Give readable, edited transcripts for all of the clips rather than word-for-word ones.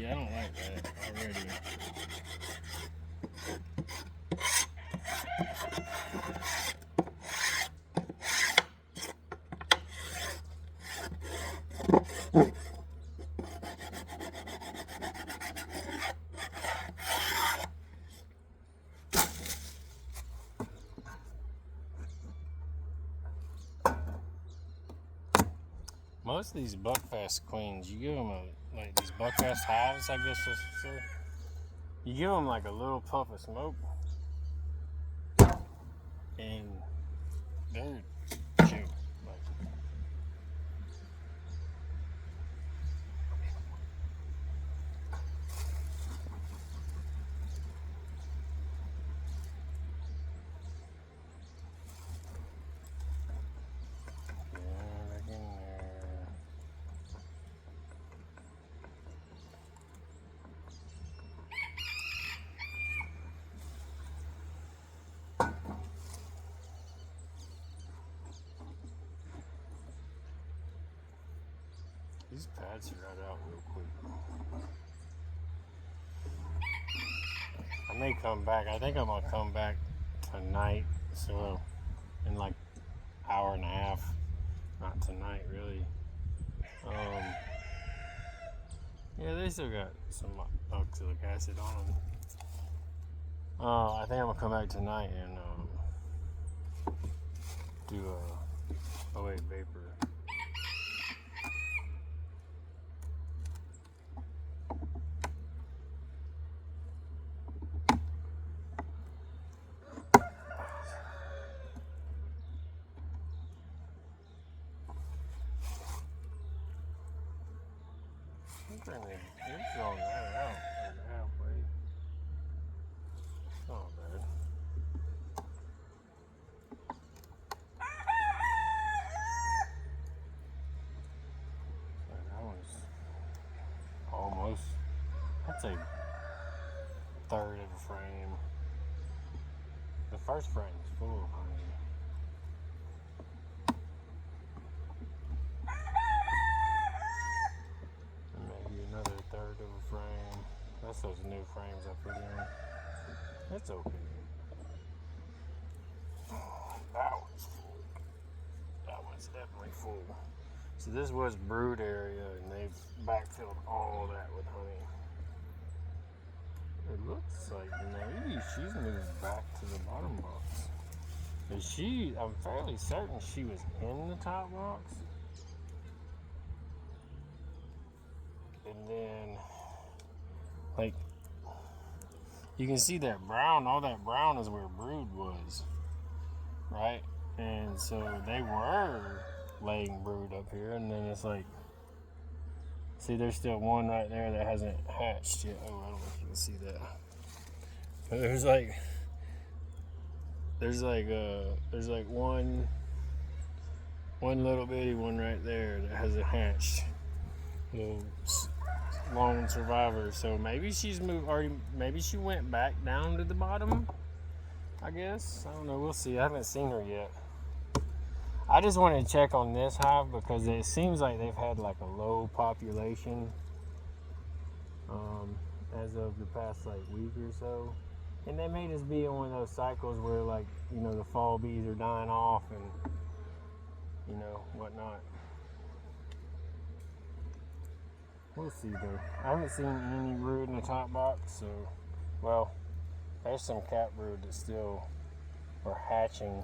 I don't like that already. Most of these buckfast queens, you give them like these buckfast hives, I guess I should say. You give them like a little puff of smoke, and they're chill. Like, yeah, back in there. These pads right out real quick. I may come back. I think I'm gonna come back tonight. So in like hour and a half. Not tonight, really. Yeah, they still got some oxalic acid on them. I think I'm gonna come back tonight and do a 08 vapor. You're throwing that out like halfway. It's not bad. That one's almost, I'd say, third of a frame. The first frame is full of honey. Maybe another third of a frame. That's those new frames I put in. It's okay. That one's full. That one's definitely full. So this was brood area, and they've backfilled all that with honey. It looks like maybe she's moved back to the bottom box. But I'm fairly certain she was in the top box. And then, like, you can see that brown, all that brown is where brood was, right? And so they were laying brood up here, and then it's like, see, there's still one right there that hasn't hatched yet. Oh, I don't know if you can see that. But there's like one little bitty one right there that hasn't hatched. Little lone survivor. So maybe she's moved already. Maybe she went back down to the bottom, I guess. I don't know. We'll see. I haven't seen her yet. I just wanted to check on this hive because it seems like they've had like a low population as of the past like week or so. And they may just be in one of those cycles where, like, you know, the fall bees are dying off and, you know, whatnot. We'll see, though. I haven't seen any brood in the top box, so, well, there's some cat brood that still are hatching,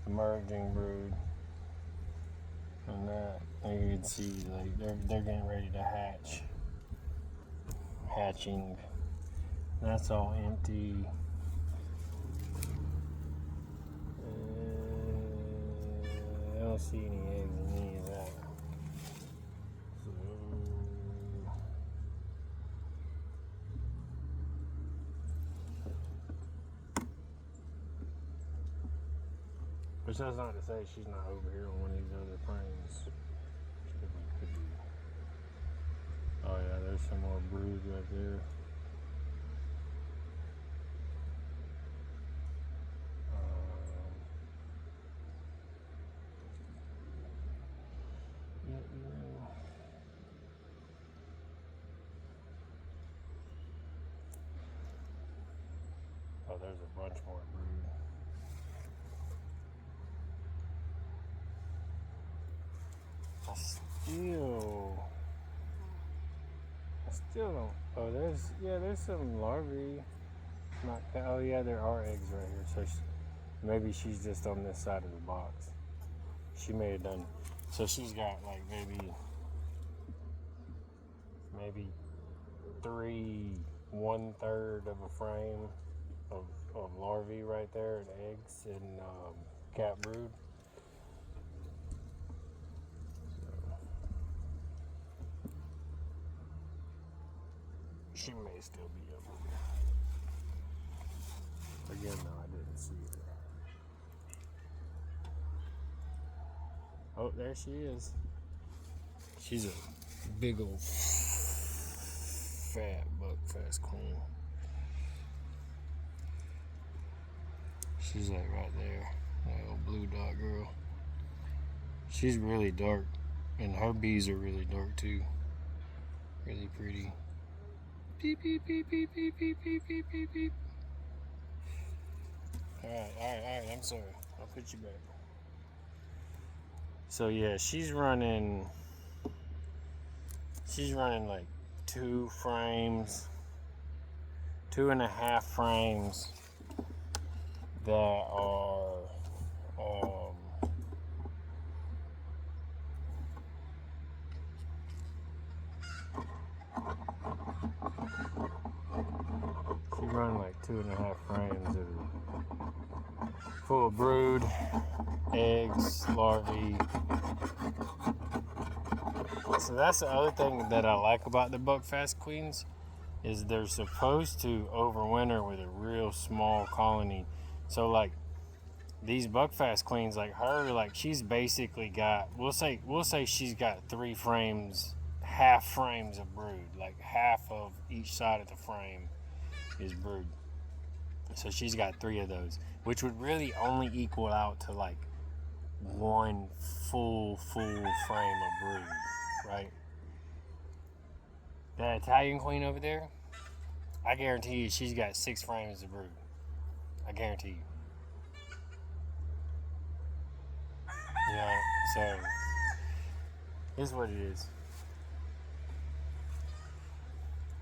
emerging brood. And that, you can see, like, they're getting ready to hatch. Hatching. That's all empty. I don't see any eggs in any of that. So, which that's not to say she's not over here on one of these other frames. Could be. Oh yeah, there's some more brood right there. there's a bunch more brood. I still don't. Oh, there's some larvae. Oh yeah, there are eggs right here. So maybe she's just on this side of the box. She may have done. So she's got like maybe 1/3 of a frame of larvae right there and eggs and cat brood. She may still be up here. Again, though, I didn't see her. Oh, there she is. She's a big old fat buckfast queen. She's like right there, that old blue dot girl. She's really dark, and her bees are really dark too. Really pretty. Beep, beep, beep, beep, beep, beep, beep, beep, beep, beep. Alright, I'm sorry. I'll put you back. So yeah, she's running like 2 frames, 2.5 frames that are she run like 2.5 frames that are full of brood, eggs, larvae. So that's the other thing that I like about the buckfast queens is they're supposed to overwinter with a real small colony. So like these buckfast queens, like her, like she's basically got we'll say she's got 3 frames, half frames of brood, like half of each side of the frame is brood. So she's got 3 of those, which would really only equal out to like 1 full frame of brood, right? That Italian queen over there, I guarantee you she's got 6 frames of brood. I guarantee you. Yeah, so here's what it is.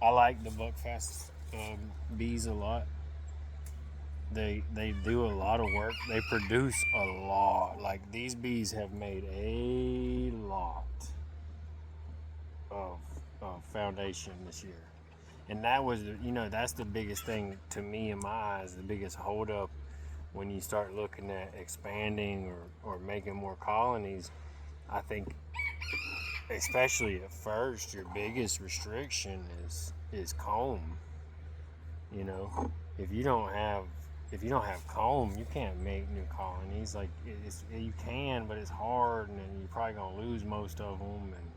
I like the buckfast bees a lot. They do a lot of work. They produce a lot. Like these bees have made a lot of foundation this year, and that was that's the biggest thing to me in my eyes. The biggest holdup when you start looking at expanding or making more colonies. I think, especially at first, your biggest restriction is comb. If you don't have comb, you can't make new colonies. Like you can, but it's hard, and then you're probably gonna lose most of them. And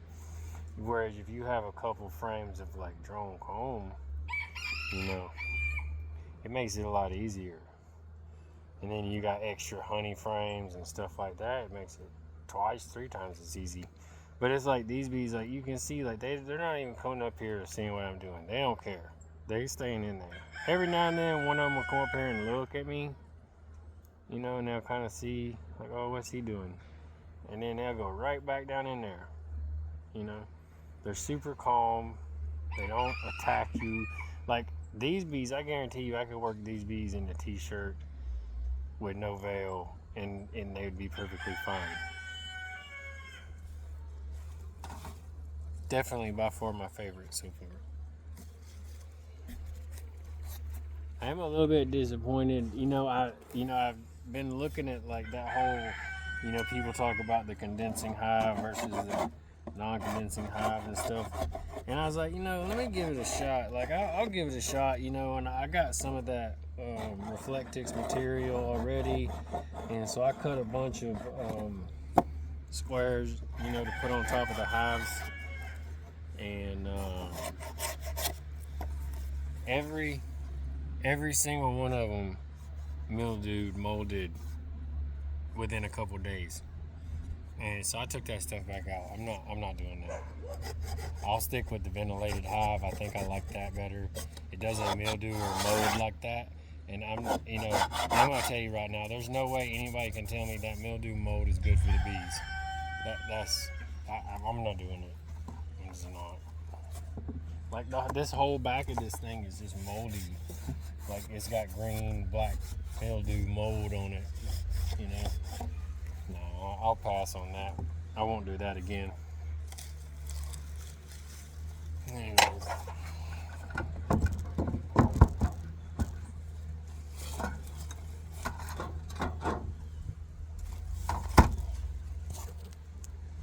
whereas if you have a couple frames of like drone comb, it makes it a lot easier. And then you got extra honey frames and stuff like that. It makes it 3 times as easy. But it's like these bees, like you can see, like they're not even coming up here seeing what I'm doing. They don't care. They're staying in there. Every now and then, one of them will come up here and look at me, and they'll kind of see, like, oh, what's he doing? And then they'll go right back down in there. They're super calm. They don't attack you. Like these bees, I guarantee you, I could work these bees in a t-shirt with no veil, and they would be perfectly fine. Definitely by far my favorite so far. I am a little bit disappointed. I've been looking at like that whole, people talk about the condensing hive versus the non-condensing hive and stuff. And I was like, let me give it a shot. Like I'll give it a shot, and I got some of that Reflectix material already. And so I cut a bunch of squares, to put on top of the hives. And every single one of them mildewed, molded within a couple days. And so I took that stuff back out. I'm not doing that. I'll stick with the ventilated hive. I think I like that better. It doesn't mildew or mold like that. And I'm gonna tell you right now, there's no way anybody can tell me that mildew mold is good for the bees. I'm not doing it. I'm just not. Like this whole back of this thing is just moldy. Like it's got green, black mildew mold on it. You know. No, I'll pass on that. I won't do that again. Anyways.